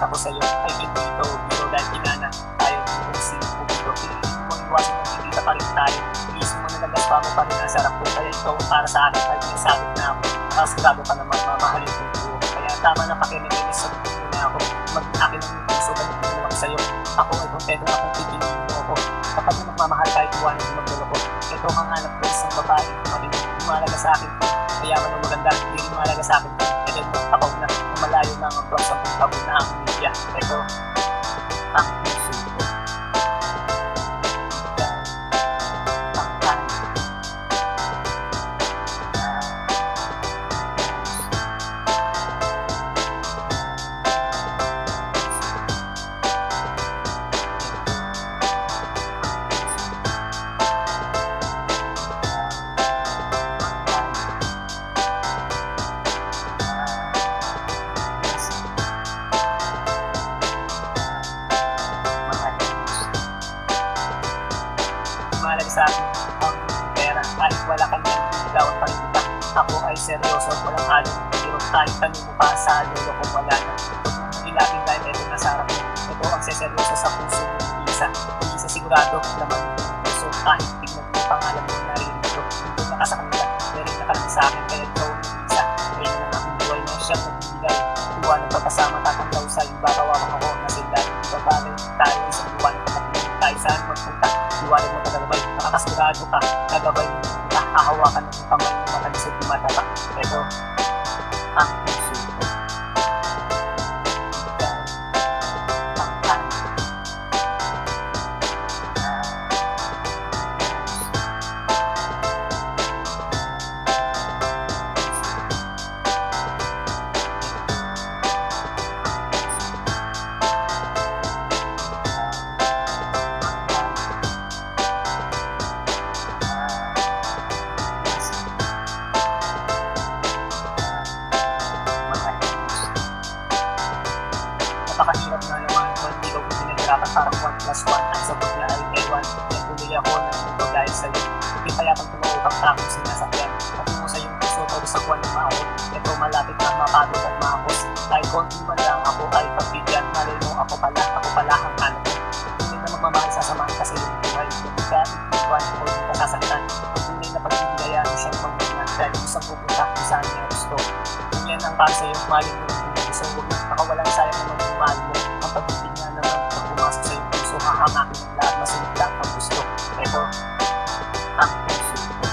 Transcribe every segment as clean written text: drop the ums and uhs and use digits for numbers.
ipapakita ko sa'yo ay hindi ito biro dahil pinana tayo kung sino po dito. Piliin mong iwasan kung hindi pa rin tayo. Iisip mo na nagaspa mo pa rin ang sarap ko. Kaya ito para sa akin ay nasagot na ako. Nakasigurado ka naman mamahalin ko po. Kaya tama na pakinig sa puso na ako. Mag-akin ang puso, ganun na lang sa'yo. Ako ay kontento na kung pipiliin mo ako. Kapag na magmamahal kahit iwanan mo magdala ko. Ito ang hanap ko isang babae. Malaga sa akin po. Mayaman ang maganda. Hindi rin malaga sa akin po. E then magtapaw na. Malayo na ang buwan sa pagtapaw na ang media. Ito ang puso ko. Mahalaga sa akin ang pera kahit wala kang naligawan pa rin kita. Ako ay seryoso, walang halong pero kahit tanong mo pa sa lolo kung wala na. Huwag mong magilapin dahil ito nasa harap mo. Ito ang seseryoso sa puso mo isa sigurado naman yung puso kahit tignan mo pangalan mo naririnig. Hindi na ka sa kanila, meron na ka lang sa akin kaya ikaw ang nag-isa. Kaya na ng aking buhay na siyang nagbibigay. Iwanan pagkasama tatanggaw sa iba, kawawang ako na sila. Iba pa rin tayo isang iwanan pagkatulog tayo saan magpunta. Iwanan mo tagalabay, nakakasigurado ka, nagabay mo kita, hahawakan ng kamay mo matalisod di mataba. Ito ang puso ko. Napakahirap na naman kung hindi ko pinaghirapan parang 1+1 ang sagot niya ay ewan. Yan tuloy ako ng mundo dahil sa'yo. Hindi kaya pang tumawag takong sinasakyan. Patungo sa iyong puso o sa buwan ng maawot. Ito malapit na mapagod at mahapos. Kahit konti man lang ako ay pagbigyan. Malay mo ako pala ang hanap mo. Tunay na magmamahal sasamahan ka sa iyong buhay. Hindi ka iwan o hindi ka sasaktan. Ang tunay na pagbibigayaan mo siyang mangyayan dahil isang pupunta kung saan niya gusto. Kung yan ang para sa'yo, malin mo ng puso. Huwag na nakawalang sayang na magmamahal mo. Ang pag-ibig nga naman pag pumasok sa iyong puso, hahamakin ng lahat, masunod lang ang gusto. Ito ang puso ko.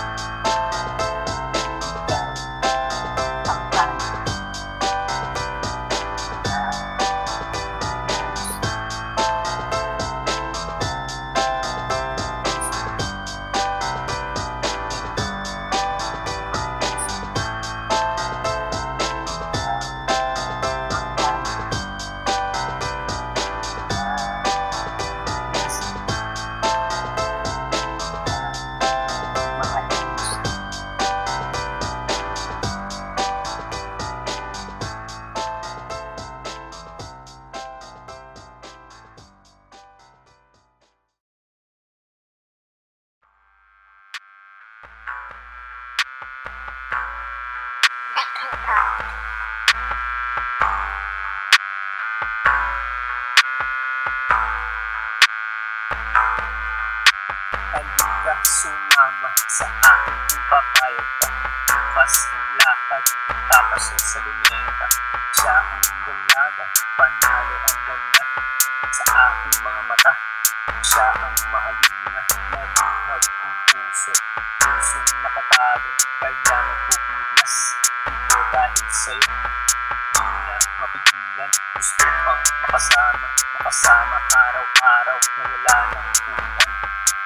Halika, sumama sa akin kung papayag ka. Bukas ang lakad, tapasol sa luneta. Siya ang dalaga, panalo ang ganda. Sa aking mga mata, siya ang mahalina. Nabuhag ang puso, pusong nakatago. Kaya nagpupuglas, ito dahil sa'yo. Di na mapigilan, gusto pang makasama araw-araw na wala ng ulan.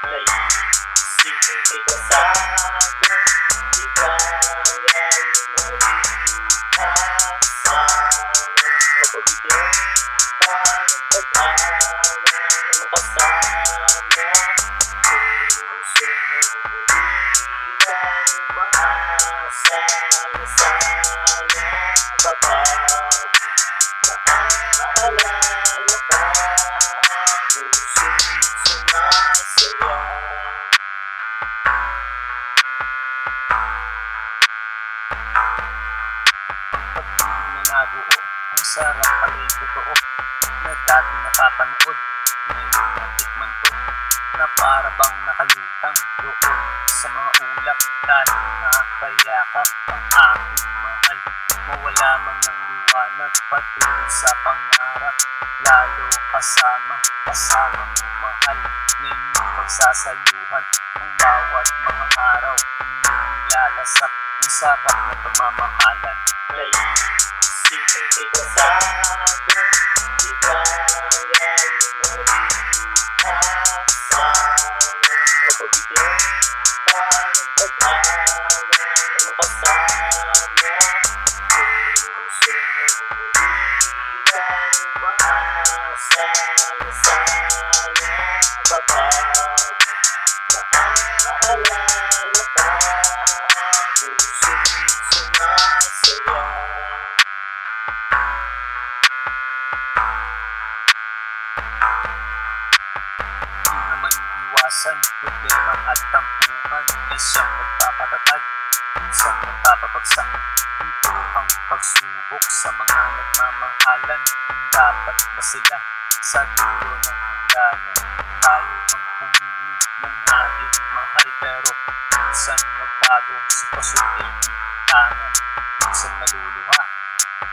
Naisipin kay kasama, di kaya kasama. Kapabigyan pa ng pag-awa, makasama. Puso hindi lang maasa na sana kapag naalala ka. Puso sumasaya. Nabuo ang sarap pala'y totoo na dati napapanood. Ngayon natikman ko na para bang nakalutang doon sa mga ulap. Dahil nakakayakap ang aking mahal, mawala man ng liwanag patuloy sa pangarap. Lalo kasama mo mahal, na inyong pagsasaluhan ang bawat mga araw. Inyong lalasap ang sarap na pagmamahalan. Naisipin kita sana, di kaya kasama. Kapabigyan pa ng pag-asa na makasama. Puso hindi tayo maasa na sana baka maaalala ka. Puso'y sumasaya. Di naman iwasan problema at tampuhan, na siyang nagpapatatag, minsan nagpapabagsak. Ito ang pagsubok sa mga nagmamahalan. Dapat ba sila sa dulo ng hangganan? Tayo ang pumili ng ating mahal, pero minsan nagbago, sitwasyon ay tangan. Minsan maluluha,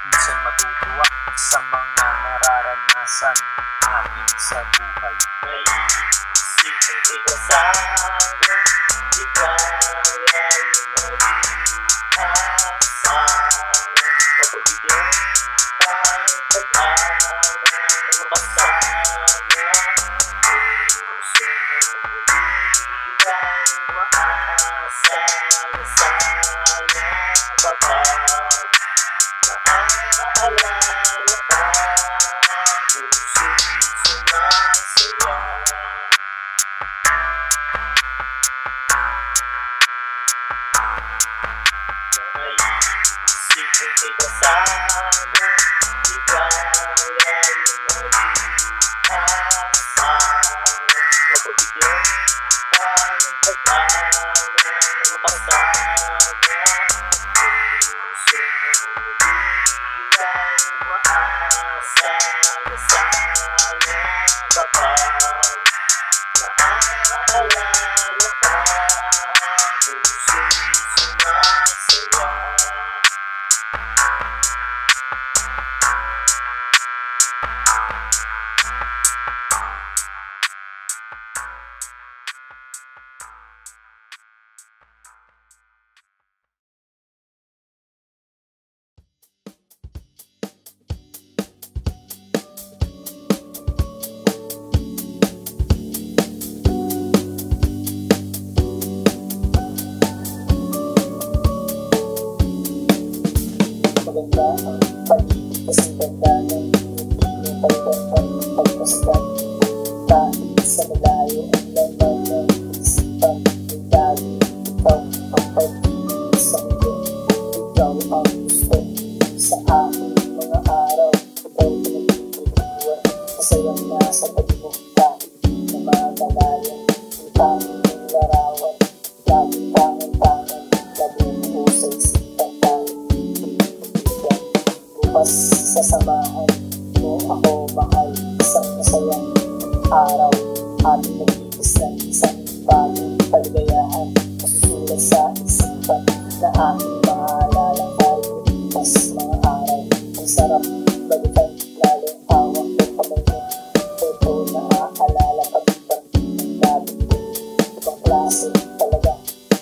minsan matutuwa sa mga nararanasan natin sa buhay. Naisipin kita sana, di kaya kasama. Kapabigyan pa ng pag-asa na makasama. Puso hindi tayo maasa na sana baka maaalala ka. Puso'y sumasaya. Naisipin kita sana, di kaya kasama. Kapabigyan pa ng pag-asa na makasama. Puso hindi tayo maasa na sana baka maaalala ka. Puso'y sumasaya. Maganda ang pag-ibig kasing ganda ng hindi mo pagkakang pagmasdan. Kahit sa malayo ang laman ng isipan, ay lagi ikaw ang pag-ibig sa mundo. Ikaw ang gusto sa aking mga araw. Ikaw pinagtutuluan, masayang nasa tabi mo. Kahit na magalayan, ang tanging ng larawan. Lagi tangan-tangan, lagi mo sa isipan. Bukas sasamahan mo ako mahal, isang masayang araw. Ating nagigis ng isang bagong kaligayahan. Masusulat sa isipan na aking maalala tayo. Bukas mga araw, ang sarap balikan, lalo hawak ko kamay mo. Ito naaalala pag-ibang ng dati ko. Ibang klase talaga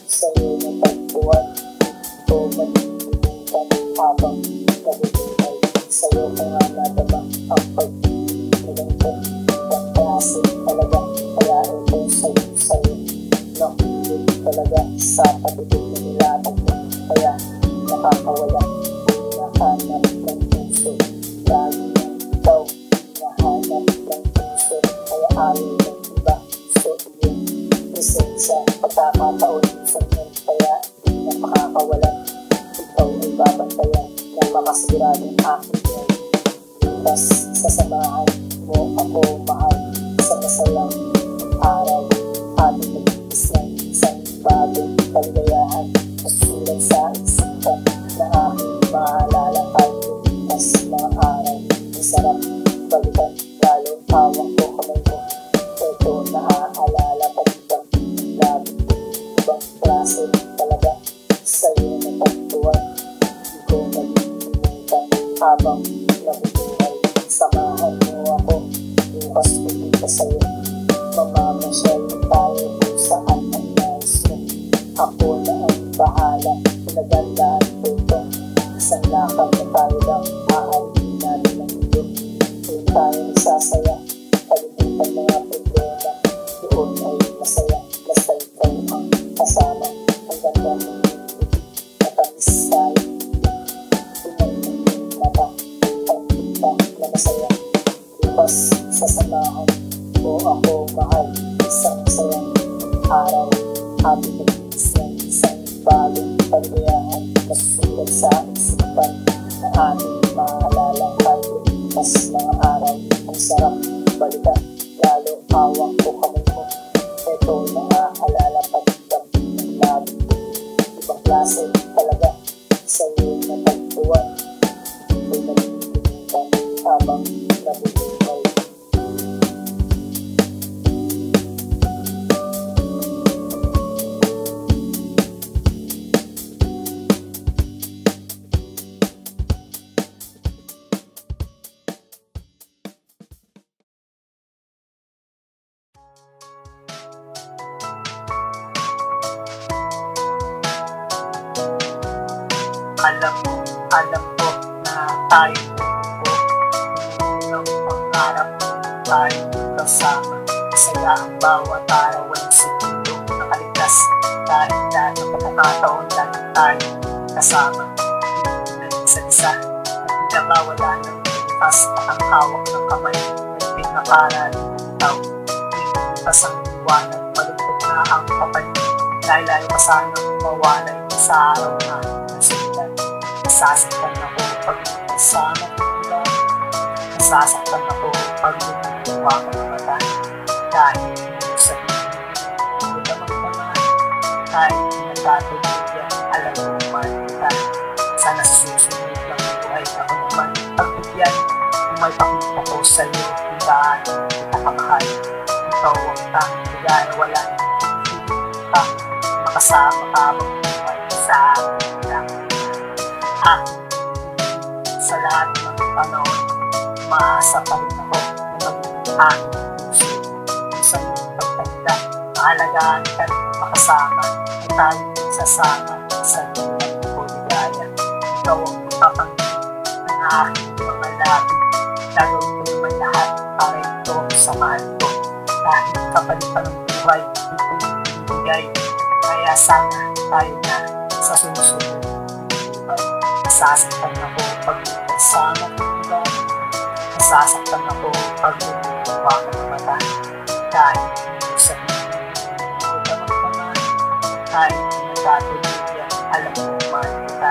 sa'yo ng pagbuwan. Ito malilimutan habang nabubuhay. Sa'yo ko nga nadama ang pag-ibig na ganito. Ibang klase talaga, kaya ito sa'yo. Nakulit talaga sa pag-ibig na nilatag mo. Kaya nakakawala, hinahanap ng puso. Lagi na ikaw, hinahanap ng puso. Kaya ayaw ng iba, gusto iyong presensya. Pagkakataon sa inyo, kaya hindi na makakawalan. Ikaw ay babantayan ng makasiradong aking yan. Bukas sasamahan mo ako mahal, sa masayang araw. Ating nagigis ng isang bagong kaligayahan. Masusulat sa isipan na aking maalala tayo. Bukas mga araw, sarap balikan, lalo hawak ko kamay mo. Ito naaalala pa dito, lagi ibang klase talaga sa'yo natagpuan. Di ko malilimutan habang nabubuhay. Samahan mo ako, bukas pupunta sa'yo. Mamamasyal tayo kung saan ang nais mo. Ako na ang bahala, pinagandaan ko ito. Isang lakad na tayo lang, aalihin natin ang mundo. Doon tayo sasaya, kalimutan mga problema. Doon ay masaya, basta ikaw ang kasama. Ang ganda ng mundo, matamis tayo. Tunay ng mata, ang kita na masaya. Bukas sasamahan mo ako, mahal. Isang sayang araw, happy mag-iis ng isang bagong pagkayahan. Nasusulat sa isipan na ating maalala tayo. Mas mga araw, ang sarap balikan, lalo hawak ko kamay mo. Ito naaalala pa dito ng lagi, ibang klase talaga sa'yo natagpuan. Ito'y nalilimutan habang nabubuhay. Alam ko na tayo ng pangarap tayo kasama. Masaya ang bawat araw ay segundo nakaligtas. Dahil lahat ng pagkakataon lagi tayo kasama. Ng isa-isa, hindi na wala ng lipas at ang hawak ng kamay ay pinakaral ng itaw. Lipas ang iwanan, malungkot na ang kapalit. Dahil layo pa sanang mawalay sa araw na nasimulan. Nasasaktan ako pag kasama ko. Nasasaktan ako pag lumuluwa ko ng mata. Dahil sabihin ko naman naman. Kahit nagkatulogyan, alam ko naman kita. Sana susunod lang buhay ako naman. Pagbigyan, kung may pakita ko sa'yo, hindaan kita kamahal. Ikaw ang tanging ligaya, wala nang kita. Makasama ka magbuhay sa akin lang. Sa lahat ng panahon, maasa pa rin ako na magiging aking puso. Sa iyong pagtanda, maalagaan ka rin makasama at tayo sasama sa iyong pagligaya. Ikaw ang ipapangin ng aking mga labi. Gagawin ko naman lahat para ito sa mahal ko. Dahil kapalit pa ng buhay, ito yung binibigay. Kaya sana tayo na sa susunod. Nasasaktan ako pag kasama ko iba. Nasasaktan ako pag lumuluwa ko ng mata. Dahil sabihin ko naman naman. Kahit nagkatulogyan, alam ko man kita.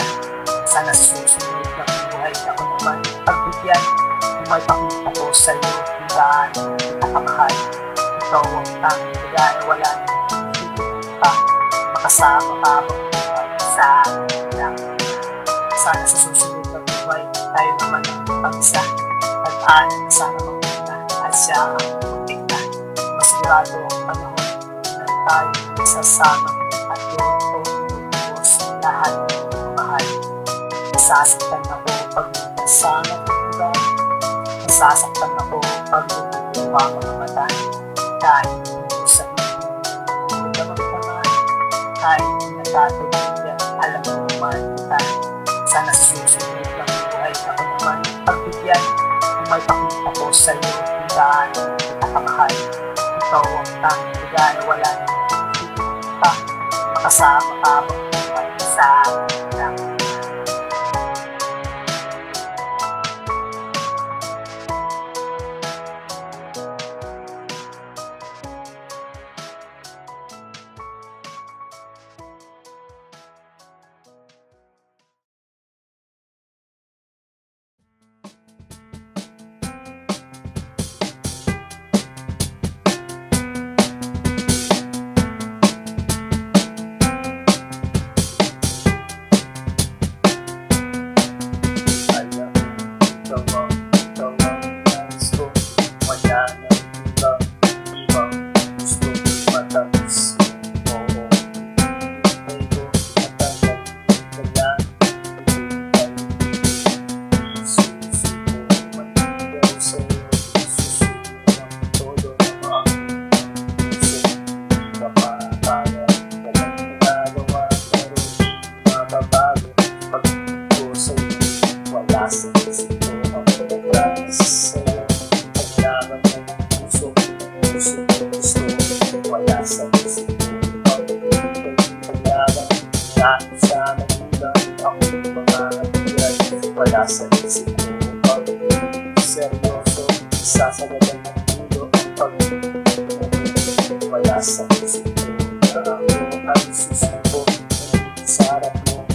Sana susunod ng buhay ako naman. Pagbigyan, kung may pakita ko sa'yo, hindaan kita kamahal. Ikaw ang tanging ligaya, wala nang kita. Makasama ka magbuhay sa akin lang. Sana sa susunod na buhay, tayo naman ang pag-isa. Tag-aanan na sana magpunta at siya ang magpunta. Masigurado ang panahon na tayo sasama at doon ko inuubos lahat ng mahal. Nasasaktan ako pag kasama ko iba. Nasasaktan ako pag lumuluwa ko ng mata. Dahil sabihin ko naman naman. Kahit nagkatulogyan, alam ko naman kita. Sana susunod lang buhay ako naman. Pagbigyan, kung may pakita ko sa'yo, hindaan kita kamahal. Ikaw ang tanging ligaya, wala nang kita. Makasama ka magbuhay sa akin lang. Wala sa isip ko pag seryoso, sasagadan ng mundo ang pag-ibig. Wala sa isip ko na ako ang susuko sa harap mo.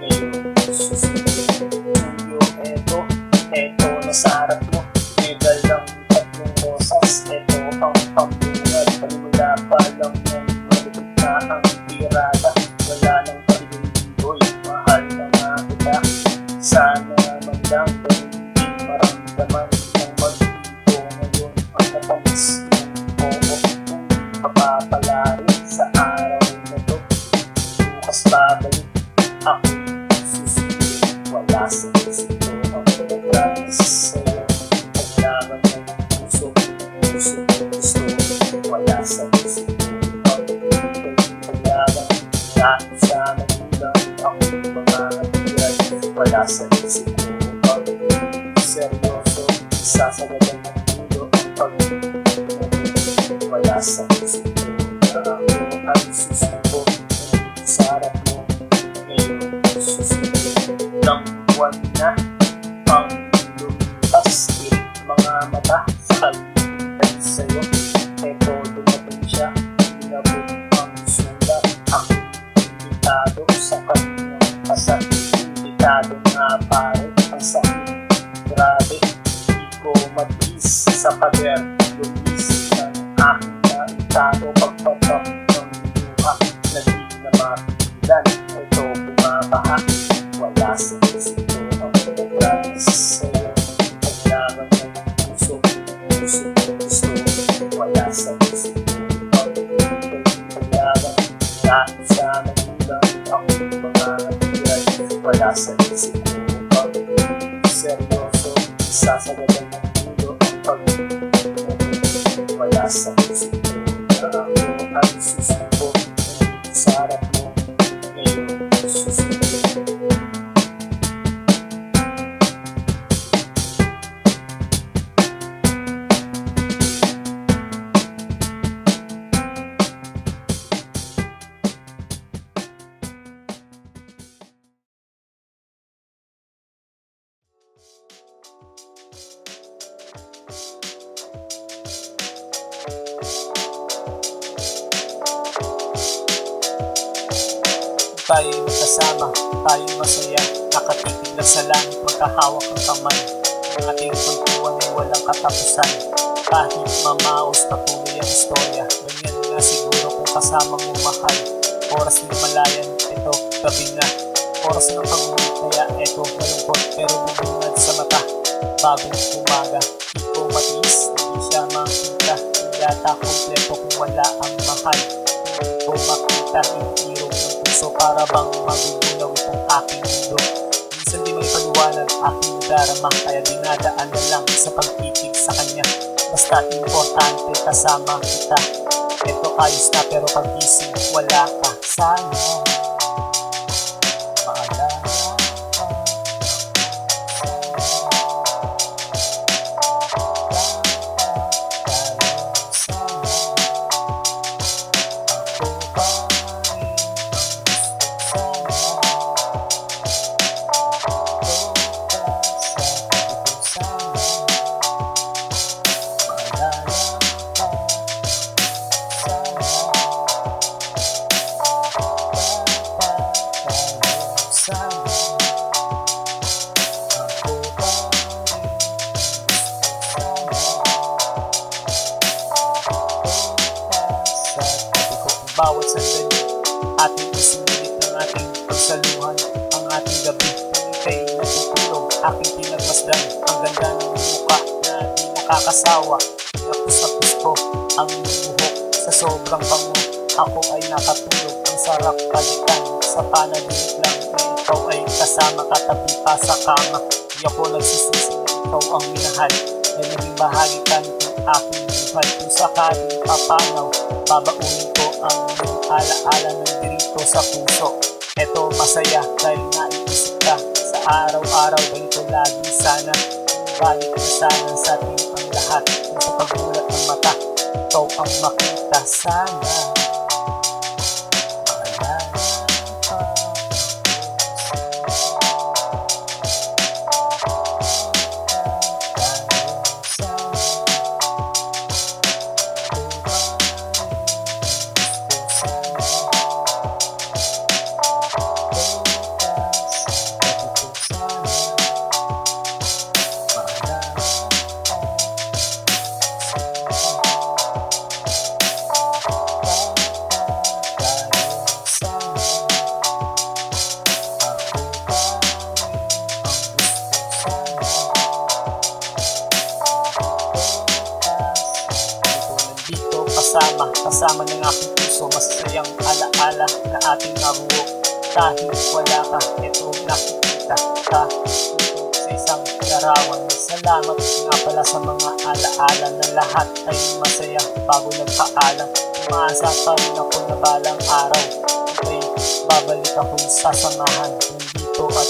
Ngayon susuko Julio, eto na sa harap mo. May dalang tatlong rosas, eto ang pambungad. Palimula pa lang yan, malupit na ang tirada. Wala nang pag-ibig, mahal na nga kita. Sana man lang hindi maramdaman ng mag-ibo. Ngayon ang natamis ng oo, papapalarin sa araw na to. Bukas babalik ako susunod. Wala sa isip ko ang pag-promise sa'yo. Paglaban ng puso, gusto. Wala sa isip ko ang paglaban. Dahil sa magulang ako mga hatiran. Wala sa isip ko ang seryoso, sasagadan ng mundo ang pag-ibig. Wala sa isip ko na ako ang susuko sa harap mo. Ngayon susunod ng buwan na ang lumipas. Tirik mga mata sa kalimitan sa'yo. Eto dumating siya, inabot ang sulat. Ako imbitado sa kanyang kasal. Imbitado nga pare ang sakit. Grabe, di ko matiis sa pader. Lumis ng aking naitado. Pagpapak ng luha na di na mapigilan. Ito bumabaha. Wala sa isip ko ang pag-promise sa'yo. Paglaban ng puso, gusto. Wala sa isip ko ang paglaban. Dahil sa magulang ako mga hatiran. Wala sa isip ko ang seryoso, sasagadan ng mundo ang pag-ibig. Wala sa isip ko na ako ang susuko sa harap mo. Ngayon susunod. Tayo'y magkasama, tayo'y masaya. Nakatitig lang sa langit, magkahawak ng kamay. Ang ating kultuwan ay walang katapusan. Kahit mamaos, patuloy ang istorya. Ganyan nga siguro kung kasama mo mahal. Oras ng malayan, ito, gabi na. Oras ng pangulit, kaya ito, malungkot. Pero bubungad sa mata, bagong umaga. Di ko matiis, hindi siya makita. Hindi yata kompleto kung wala ang mahal. Hindi ko makita, inirog ng puso para bang magugulaw itong aking mundo. Minsan di may paliwanag aking nadarama, kaya dinadaan na lang sa pagtitig sa kanya. Basta importante kasama kita. Ito ayos na pero pagising wala ka. Sana maalala ka. Bawat sandali, ating isinulit ng ating pagsaluhan. Ang ating gabi, pangitay na tutulog, aking pinagmasdan. Ang ganda ng mukha na di nakakasawa. Pinapus-tapus ko ang buhok sa sobrang bango. Ako ay nakatulog, ang sarap balikan. Sa panaginip lang na ikaw ay kasama, katabi pa sa kama. Di ako nagsisisi na ikaw ang minahal. Ay naging bahagi ka nitong aking buhay. Kung sakaling papanaw, babaunin ko ang alaala ng dirito sa puso. Eto masaya dahil naiisip ka. Sa araw-araw ganito lagi sana. Balik na sana sa ating ang lahat. Kung sa pagmulat ng mata, ikaw ang makita sana. Maalala ka. kasama ng aking puso, masasayang alaala na ating nabuo. Kahit wala ka, eto nakikita ka dito sa isang larawan. Salamat nga pala sa mga alaala na lahat ay masaya bago nagpaalam. Umaasa pa rin ako na balang araw ay babalik akong sasamahan dito at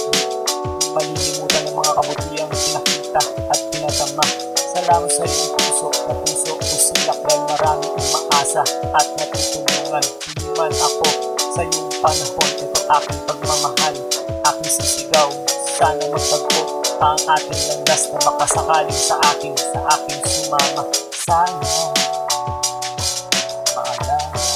malilimutan ng mga kabutihang pinakita at pinatama. Salamat sa iyong puso na puso usilak dahil maraming umaasa at natutulungan. Hindi man ako sa iyong panahon, ito aking pagmamahal, aking sisigaw. Sana magtagpo ang ating landas na baka sakaling sa aking sumama. Sana maalala ka.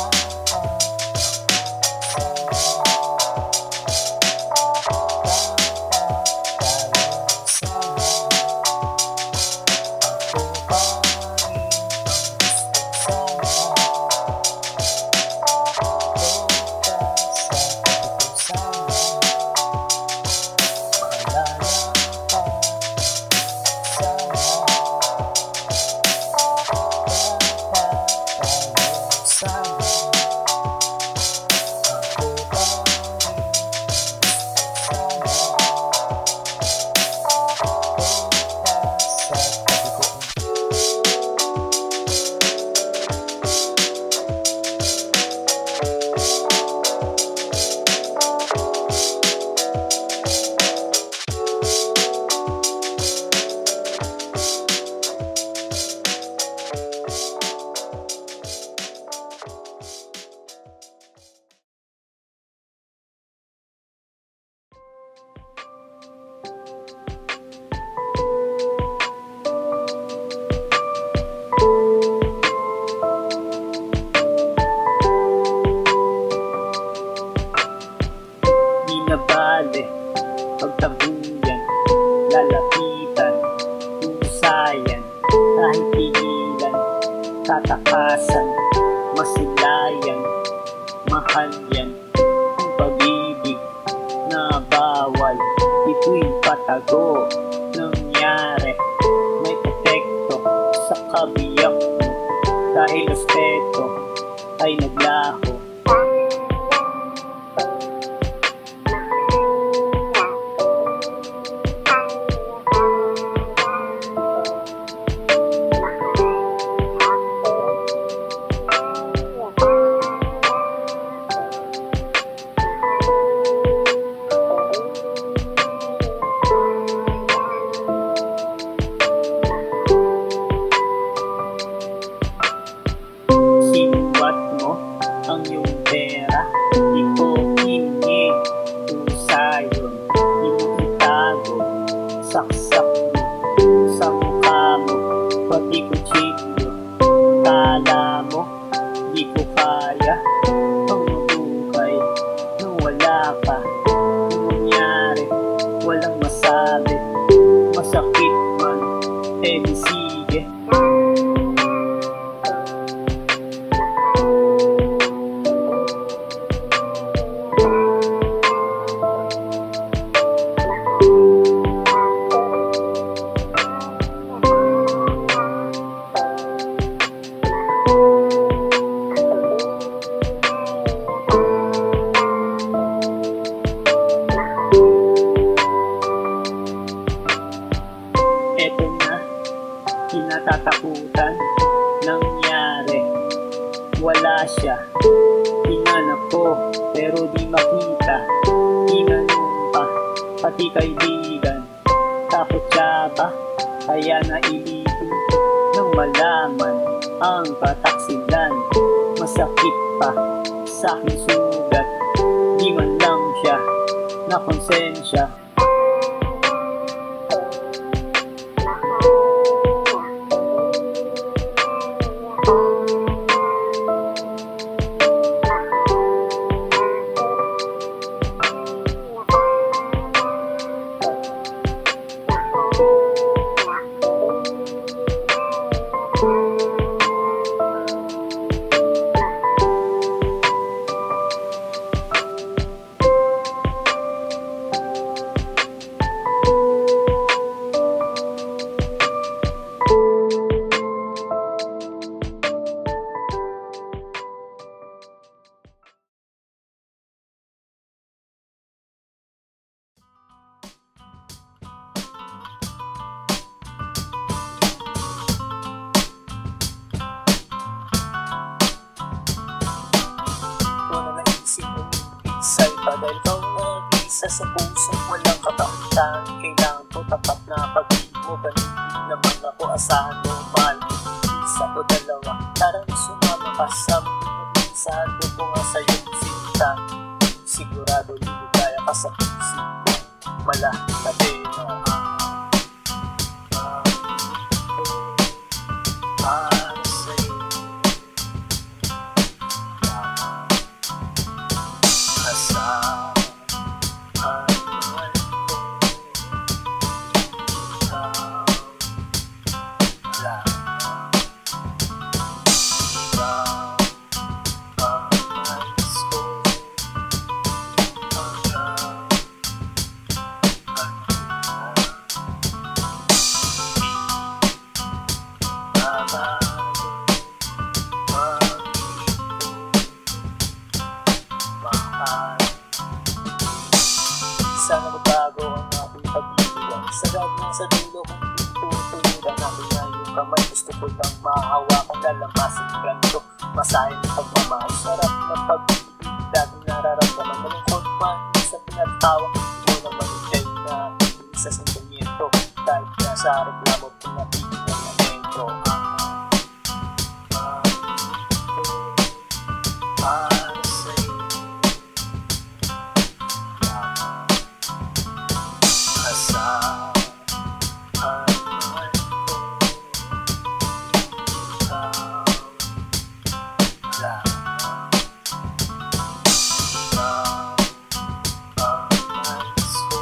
Pagtabuyan, lalapitan, husayan, kahit pigilan, tatakasan, masilayan, mahal yan, ang pag-ibig na bawal, ito'y patago, nangyari, may epekto sa kabiyak mo, dahil respeto ay naglaho. Ang iyong pera, di ko hingi, husayon, di mo itago, saksak mo, sa mukha mo, pati kutsilyo, kala mo, di ko kaya, ang mabuhay, nung wala ka, nung nangyari, walang masabi, masakit man, di sige. Eto na, kinatatakutan, nangyari, wala siya, hinanap ko, pero di makita, tinanong pa, pati kaibigan, takot siya ba, kaya nailipin, nang malaman, ang kataksilan, masakit pa, sa aking sugat, di man lang siya, na konsensya. Dahil ikaw nag-isa sa pusong walang kabataan. Kailangan ko tapat na pag-ibig mo. Ganun din naman ako, asahan mo, mahal mo. Isa o dalawa, tara na sumama ka sa mundo. Isahan ko nga sa'yo sinta. Sigurado liligaya ka sa puso ko. Malaki na para sa'yo. Asahan mahal ko. Ikaw lang. Sana magbago ang aking pag-ibig. Sagad na sa dulo kung tutuliran namin na yung kamay. Gusto ko lang mahawakan, lalamasin ng ganito. Masahin ng pagmamahal, sarap ng pag-ibig. Laging nararamdaman, malungkot man, minsan pinatawa. Ikaw naman ikay na sa sentimiento. Kahit nasa reklamo, pinapigil ng lamento. Para sa'yo. Asahan mahal ko. Ikaw lang. Ikaw ang nais ko.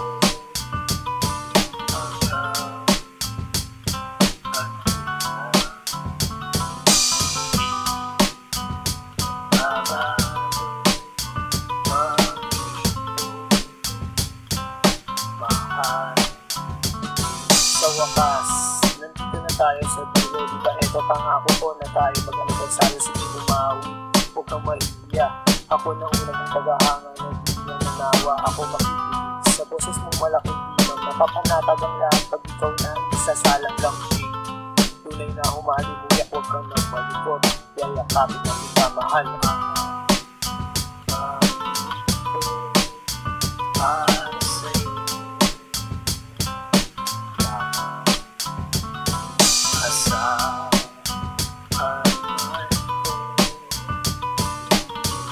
Sa wakas, nandito na tayo sa dulo. Diba ito pangako ko na tayo mag-anibersaryo. Sige bumawi, huwag kang mahihiya. Ako na una ng tagahangan, nagbibilang nanawa. Ako makikinig sa boses mong malaking dimang. Napapanatag ang lahat pag ikaw na isasalang lambing. Tunay na humalimuyak, huwag kang nang malikot. Yayakapin na kita mahal. Para sa'yo. Asahan mahal ko.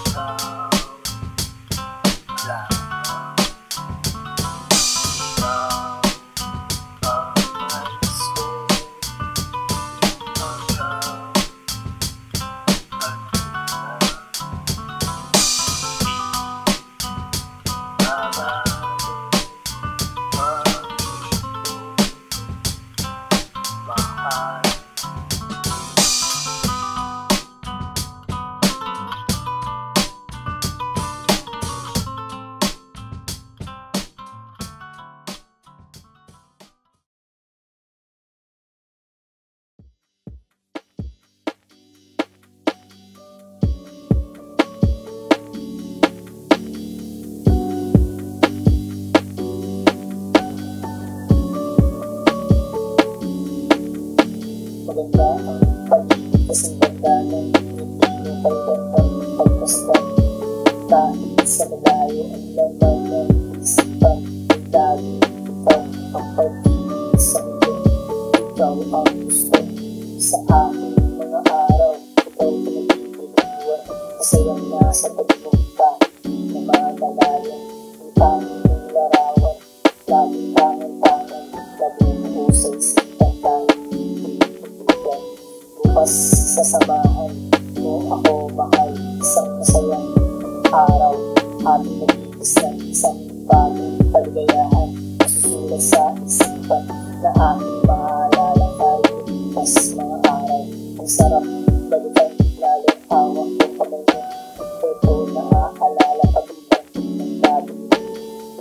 Ikaw lang. Ikaw ang nais ko. Mahal. Maganda ang pag-ibig kasing ganda ng ibig ng pagdantang pagmasdan. Kahit sa malayo ang laman ng isipan, ay lagi ikaw ang pag-ibig sa mundo. Ikaw ang gusto sa aking mga araw. Ikaw pinag-ibig ang buwan, masayang nasa pagpunta na mga malayan. Ang tanging ng larawan, laging tangan-tangan, nabubuo sa isipan tayo. Bukas sa samahan mo ako mahal. Isang masayang araw, ating nag-iis ng isang bagong kaligayahan. Masusulat sa isipan na aking maalala tayo. Bukas mga araw, ang sarap balikan, lalong hawak ko kamay mo. Ito naaalala kabilang ng labing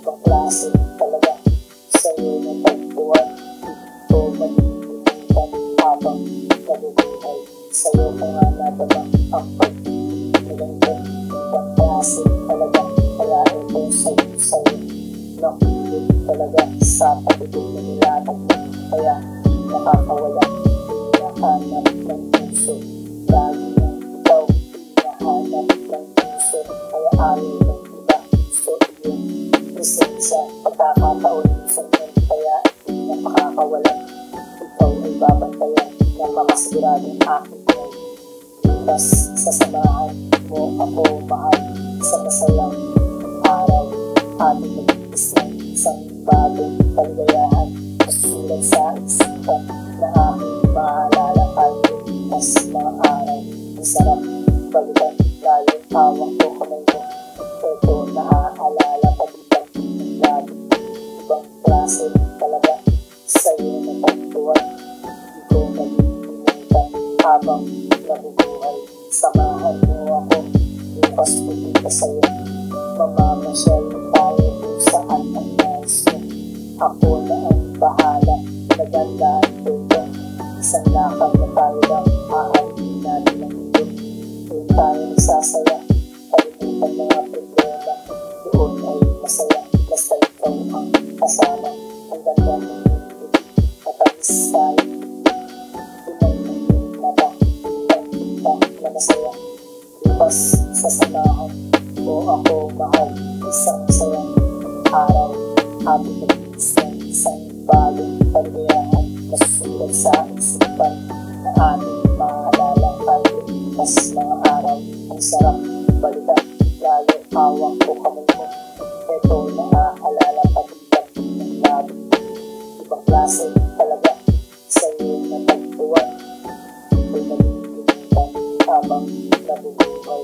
ibang klase talaga sa'yo na tagpuan. Ito malilimutan habang nabubuhay. Sa'yo ko nga natabang ang pag-ibig na ganito. Ibang klase talaga, kaya ito sa'yo. Nakulit talaga sa patutog na nilatag mo. Kaya nakakawala, hinahanap ng puso. Lagi ng ikaw, hinahanap ng puso. Kaya ayaw ng iba, gusto siguradong aking buhay. Bukas sasamahan mo ako, mahal, sa masayang araw. Ating mag-isang isang bagong kaligayahan. Masusulat sa isipan na aking maalala tayo. Mas mga araw, ang sarap balikan, lalo hawak ko kamay mo. Ito naaalala pag-ibang lagi. Ibang klase talaga sa'yo natagpuan. Di ko malilimutan habang nabubuhay. Samahan mo ako, bukas pupunta sa'yo. Mamamasyal tayo kung saan ang nais mo. Ako na ang bahala, nagandaan ko ito. Isang lakad na tayo lang, aalihin natin ang mundo. Doon tayo nagsasaya, kalimutan mga problema. Doon ay masaya, basta ikaw ang kasama. Ang ganda ng mundo, matamis tayo. Tunay ng mata, kita na masaya. Bukas sasamahan mo ako, mahal, isang masayang araw. Ating mag-isang isang bagong kaligayahan. Masusulat sa isipan na ating maalala tayo. Mas mga araw, ang sarap balikan, lalo hawak ko kamay mo. Ito naaalala pag-ibang ng labi. Ibang klase talaga sa'yo natagpuan. Ito'y malilimutan habang nabubuhay.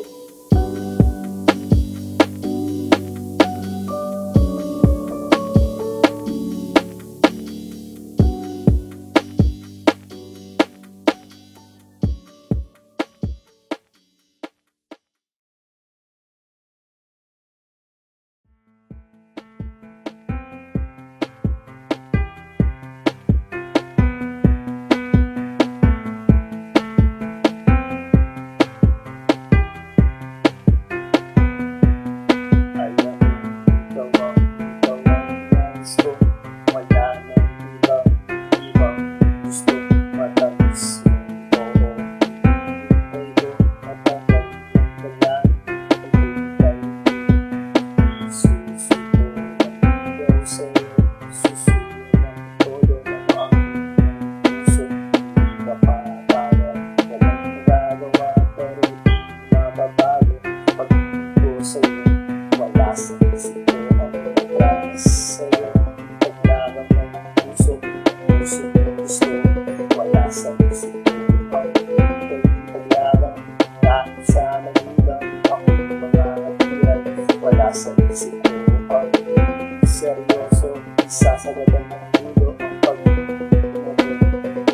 Seryoso, sasagadan ng mundo ang pag-ibig.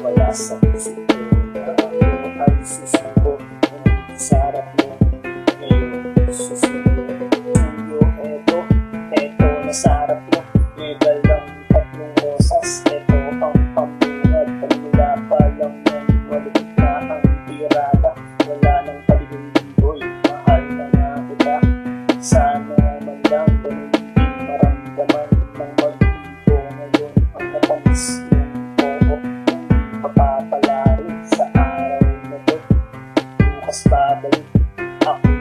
Wala sa isip ko na ako ay susuko. Nandito sa harap mo, ngayon susuko. Tuyo, eto na sa harap mo. May dalang tatlong rosas, eto ang pambungad. Pagmula pa lang yan, walipit na ang tirada. Wala nang paligoy, mahal na nga kita. Sana man lang ganun din maramdaman ng mag-ibo ngayon ang natamis yung oo. Papapalarin sa araw na to, bukas babalik ako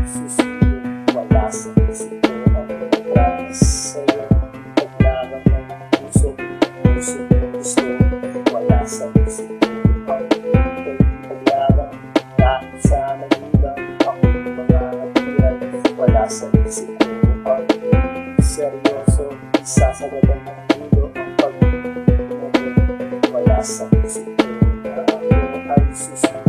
susunod. Wala sa isip ko ang promise sa'yo. Paglagang ng puso, gusto. Wala sa isip ko ang paglagang kahit sa magulang ako mga natiyan. Wala sa isip ko ang seryoso, sasagadan ng mundo ang pag-ibig. Wala sa isip ko na ako ay susunod.